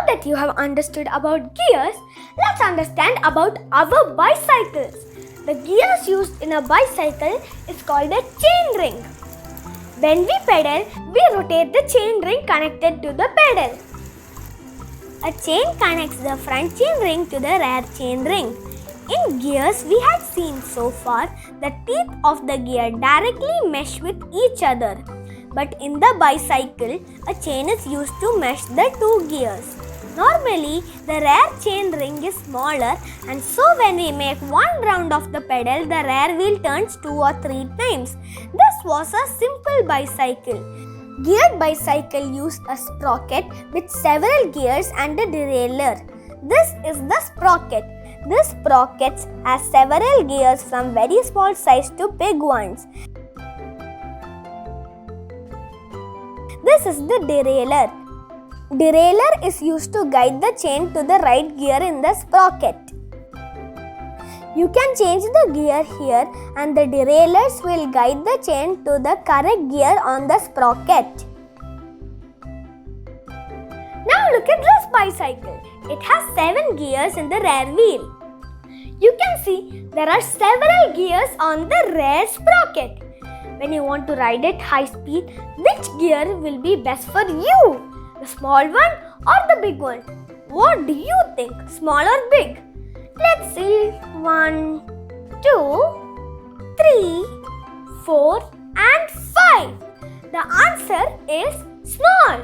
that you have understood about gears, let's understand about our bicycles. The gears used in a bicycle is called a chain ring. When we pedal, we rotate the chain ring connected to the pedal. A chain connects the front chain ring to the rear chain ring. In gears, we have seen so far the teeth of the gear directly mesh with each other. But in the bicycle, a chain is used to mesh the two gears. Normally, the rear chain ring is smaller, and so when we make one round of the pedal, the rear wheel turns 2 or 3 times. This was a simple bicycle. Geared bicycle used a sprocket with several gears and a derailleur. This is the sprocket. This sprocket has several gears from very small size to big ones. This is the derailleur. Derailleur is used to guide the chain to the right gear in the sprocket. You can change the gear here and the derailleurs will guide the chain to the correct gear on the sprocket. Now look at this bicycle. It has 7 gears in the rear wheel. You can see there are several gears on the rear sprocket. When you want to ride at high speed, which gear will be best for you? The small one or the big one? What do you think? Small or big? Let's see. 1, 2, 3, 4 and 5. The answer is small.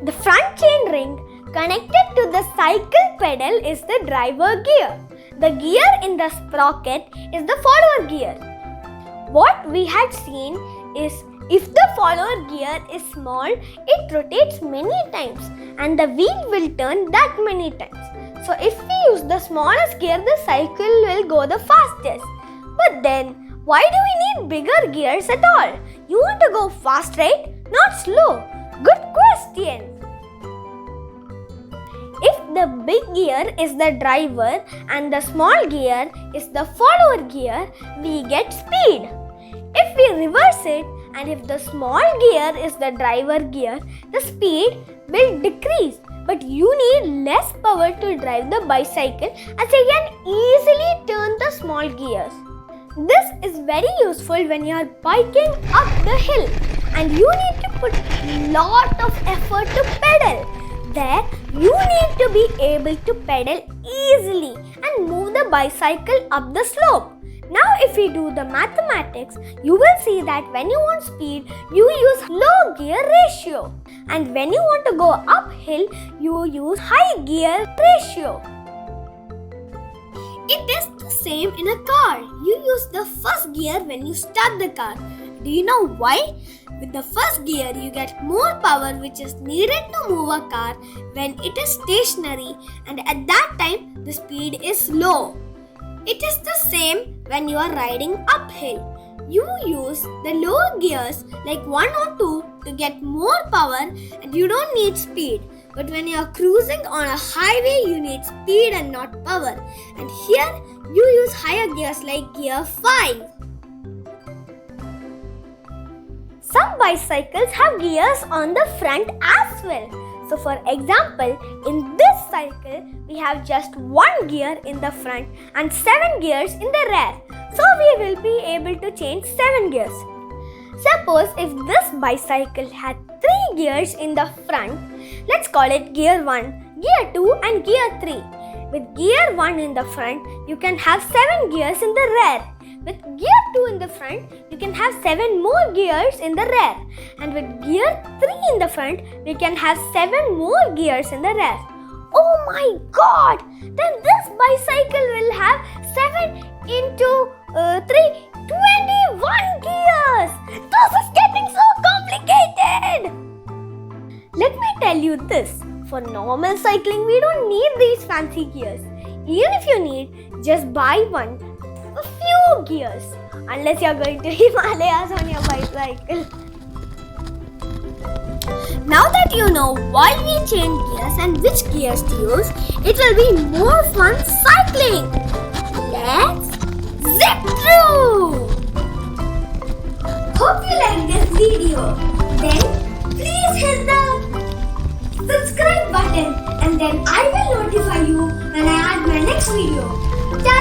The front chain ring connected to the cycle pedal is the driver gear. The gear in the sprocket is the follower gear. What we had seen is if the follower gear is small, it rotates many times and the wheel will turn that many times. So if we use the smallest gear, the cycle will go the fastest. But then, why do we need bigger gears at all? You want to go fast, right? Not slow. Good question. If the big gear is the driver and the small gear is the follower gear, we get speed. If we reverse it and if the small gear is the driver gear, the speed will decrease. But you need less power to drive the bicycle as you can easily turn the small gears. This is very useful when you are biking up the hill and you need to put lot of effort to pedal. There, you need to be able to pedal easily and move the bicycle up the slope. Now if we do the mathematics, you will see that when you want speed, you use low gear ratio. And when you want to go uphill, you use high gear ratio. It is the same in a car. You use the first gear when you start the car. Do you know why? With the first gear, you get more power which is needed to move a car when it is stationary, and at that time the speed is low. It is the same when you are riding uphill. You use the lower gears like 1 or 2 to get more power and you don't need speed. But when you are cruising on a highway, you need speed and not power. And here you use higher gears like gear 5. Some bicycles have gears on the front as well. So for example, in this cycle, we have just 1 gear in the front and 7 gears in the rear. So we will be able to change 7 gears. Suppose if this bicycle had 3 gears in the front, let's call it gear 1, gear 2 and gear 3. With gear 1 in the front, you can have 7 gears in the rear. With gear 2 in the front, you can have 7 more gears in the rear. And with gear 3 in the front, we can have 7 more gears in the rear. Oh my god! Then this bicycle will have 7 into 3, 21 gears! This is getting so complicated! Let me tell you this. For normal cycling, we don't need these fancy gears. Even if you need, just buy one. A few gears, unless you are going to Himalayas on your bicycle. Now that you know why we change gears and which gears to use, it will be more fun cycling. Let's zip through! Hope you like this video. Then please hit the end and then I will notify you when I add my next video. Ta-da!